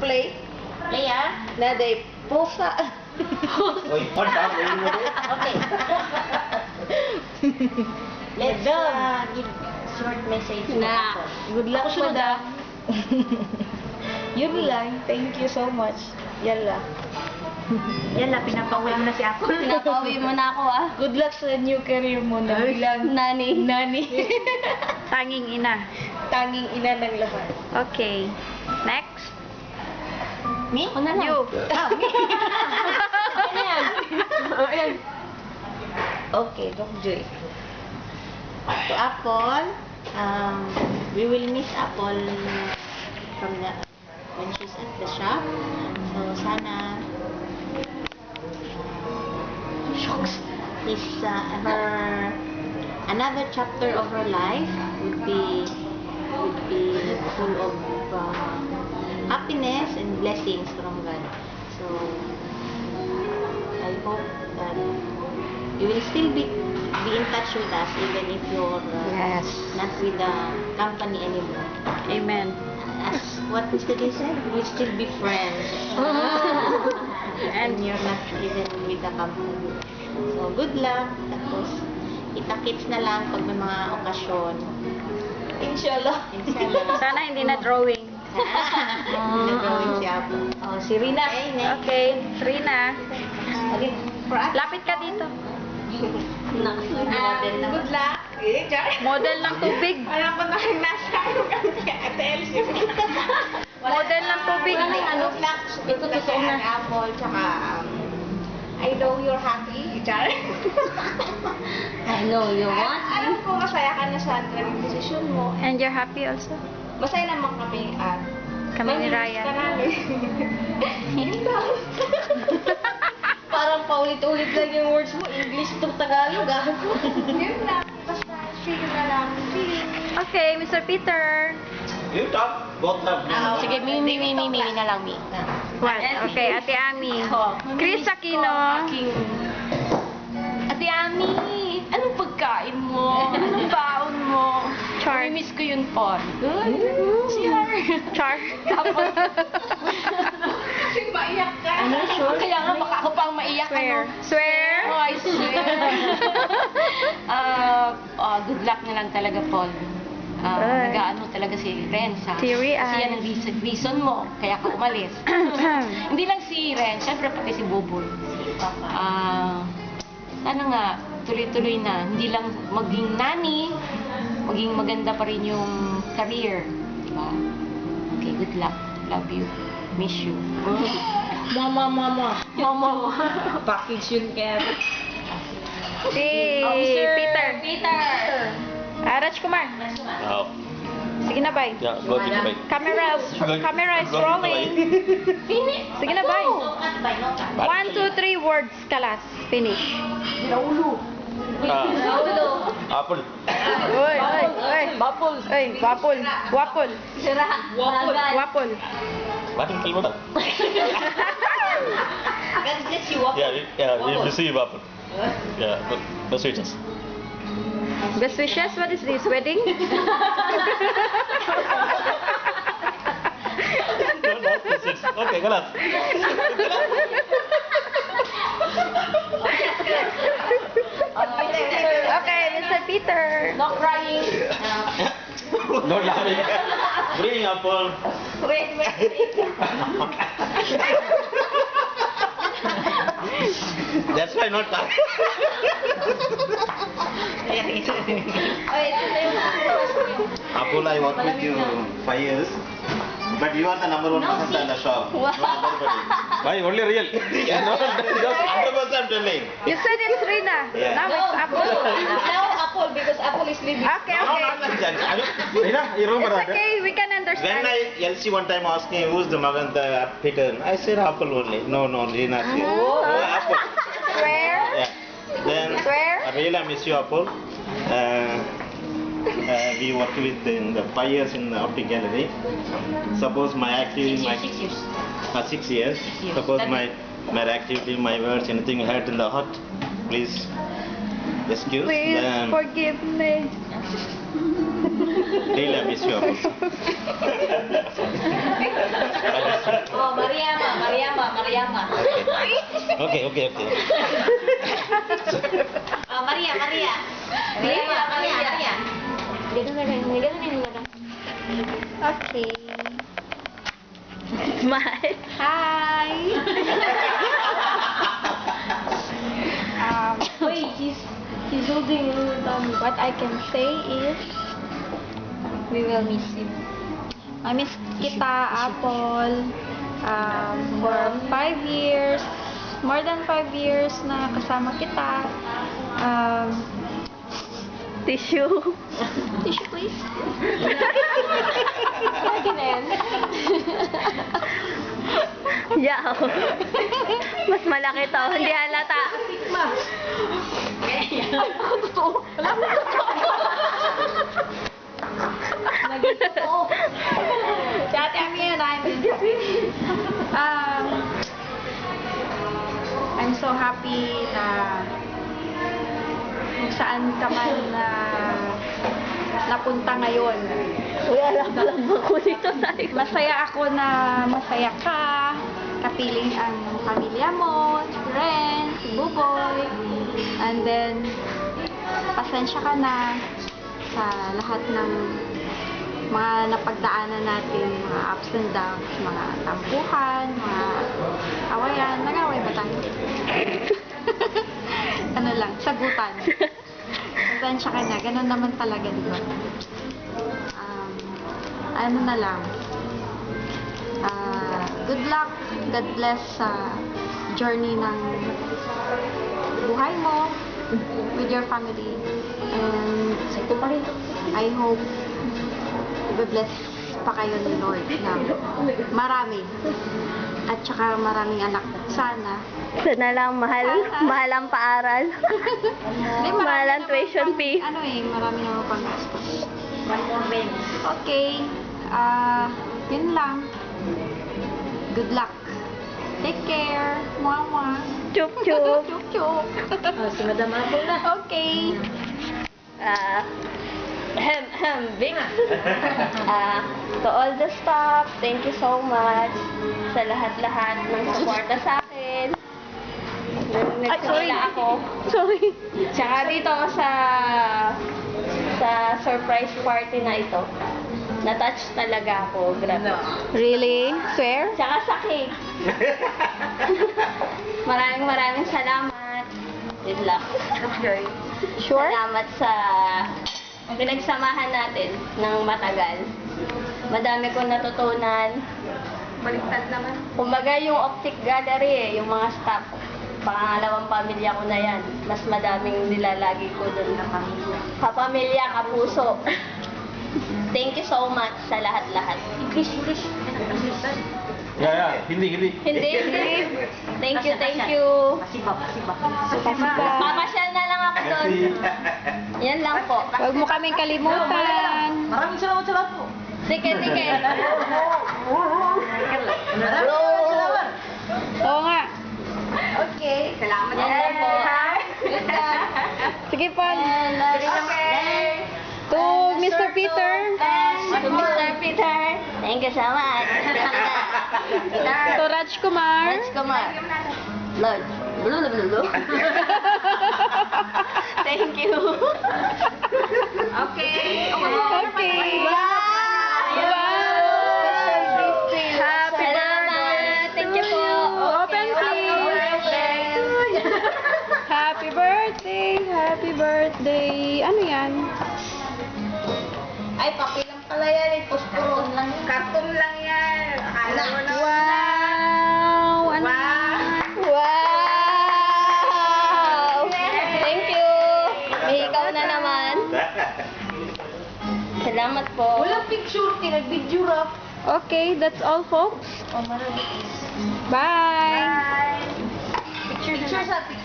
Play. Play ah. Na day pusa. Oy, Okay. Let's give short message to Na, Apple. good luck Ako sunod, madam. Yun lang. Thank you so much. Yala. Yala, pinapauwi mo na si Apple. Pinapauwi mo na ako ah. Good luck sa new career mo na bilang Nani. nani. Tanging ina. Tanging ina ng lahat. Okay. Next. Me? Ako na lang. You. Me. Ayan. Okay, Doc Joy. To Apple, we will miss Apple from when she's at the shop. So sana shocks is her another chapter of her life would be full of happiness and blessings from God. So I hope that you will still be in touch with us even if you're Yes. not with the company anymore. Amen. As what Mr. Lee said, we'll still be friends. And you're not even with the company. So, good luck. Tapos, kita-kits na lang pag may mga okasyon. Inshallah. Inshallah. Sana hindi na drawing. Nag-drawing si Apo. Oh, si Rina. Okay, next. Okay. Rina. Okay. For us. Lapit ka dito. Model na. Good luck. Eh, Char. Model ng tubig. Alam ko na yung nasa ano kami Ate Elsie. Model ng tubig. Good luck. Ito totoo na. Apple, tsaka I know you're happy, Char. I know you want. Alam ko masaya ka na sa naging desisyon mo. And you're happy also? Masaya naman kami at Kami ni mamimiss Ryan. ka namin. Yun lang. Parang paulit-ulit lang yung words mo. English to Tagalog, ah. Yun lang. Basta, sige na lang. Okay, Mr. Peter. You talk, both of you. Sige, mi na lang, mi. What? Okay, Ate Ami. Chris Aquino. Ate Ami, anong pagkain mo? Anong baon mo? Char. Miss ko yun po. Char. Char. Tapos, Maiyak ka. ano, sure? Kaya nga, baka ako pang maiyak. Swear. Ano? Swear. Oh, I swear. Good luck na lang talaga, Paul. Right. Nag-ano talaga si Ren sa Teary kasi yan ang eyes. reason mo kaya ka umalis. Hindi lang si Ren, syempre pati si Buboy. Sana nga tuloy-tuloy na, hindi lang maging nani, maging maganda pa rin yung career, di ba? Okay, good luck. Love you. Miss you. Mama. Mama. Package yun kaya. Si Peter. Raj Kumar. Oh, Sige na, bye. yeah, go to the bike. Camera is rolling. Sige na, bye. 1, 2, 3 words, kalas. Finish. Apple. Oy. Bapol. Oy, wapol. Wapol. What in Calvada? God bless you. Yeah, we receive apple. Yeah, the sweetest. Best wishes, what is this? Wedding? No, that's it. Okay, galas. Okay, Mr. Peter. No crying. No laughing. Bring apple. Wait. That's why not laughing. Apple, I worked with you 5 years. But you are the number 1 person in the shop. Not everybody. Why? Only real. Yeah, no, just 100% telling. You said it's Rina. Yeah. Now it's Apple. Now Apple because Apple is leaving. Okay, No, not okay. like that. I mean, Rina, you remember It's that? okay, we can When understand. LC one time asked me who's the Magan, the Peter, I said Apple only. No, Rina. Oh, Apple. Swear. Yeah. Then Swear. I really miss you, Apple. We worked with in the 5 years in the optic gallery. Suppose my activity, 6 years. 6 years. years. Suppose That my activity, my words, anything hurt in the heart, please excuse. Please Then forgive me. really I miss you, Apple. ba? Okay. Maria. Maria. Ganun na lang. Ganun na lang. Okay. Smile. Hi. Wait, he's holding your tummy. What I can say is, we will miss you. I miss kita, Apple. For 5 years, more than 5 years na kasama kita. Tissue. Tissue, please. Lagi na yan. Yeah. Mas malaki to. Hindi halata. Si Ate Ami yun, I'm so happy na kung saan ka man na napunta ngayon. Uy, alam ako dito. Masaya ako na masaya ka. Kapiling ang pamilya mo, si Ren, si Buboy. And then, pasensya ka na sa lahat ng mga napagdaanan natin, mga ups and downs, mga tampuhan, mga awayan. Nag-away ba tayo? Ano lang, sagutan. Pasensya ka na, ganun naman talaga, di ba? Ano na lang. Good luck, God bless sa journey ng buhay mo with your family. And I hope i-bless pa kayo ni Lord na marami. At saka maraming anak. Sana. Sana lang, mahal ang paaral. Mahal ang tuition fee. Marami naman pang gastos. Okay. Yun lang. Good luck. Take care. Mwah. Chup chup. Chup. Si Madam Apple na. Okay. Big. To all the staff, thank you so much sa lahat-lahat ng suporta sa akin. Nagsimula ako. Sorry. Tsaka dito sa surprise party na ito. Na-touch talaga ako. Grabe. Really? Swear? Tsaka sa cake. Maraming salamat. Good luck. Sure? Salamat sa pinagsamahan natin ng matagal. Madami kong natutunan. Baliktad naman. Kumbaga yung optic gallery yung mga staff. Pangalawang pamilya ko na yan. Mas madaming nilalagi ko doon na pamilya. Kapamilya, kapuso. Thank you so much sa lahat-lahat. English. Yeah. Hindi. Hindi. Thank you. Pasiba. Papasyal na lang ako doon. Yan lang po. Huwag mo kaming kalimutan. Maraming salamat sa lahat po. Sige. Oo nga. Okay. Salamat yan po. Sige po. Okay. To Mr. Peter. To Mr. Peter. Thank you so much. To Raj Kumar. Lord. Thank you. Okay. Happy birthday. Thank you po. Open please. Happy birthday. Ano yan? Ay, papel lang pala yan. Puspuro lang. Karton lang yan. Akala mo na. Wow! Ano yan? Wow! Thank you. May ikaw na naman. Salamat po. Walang picture. Tinag-video rap. Okay, that's all folks. Oh, marami. Bye! Picture sa picture.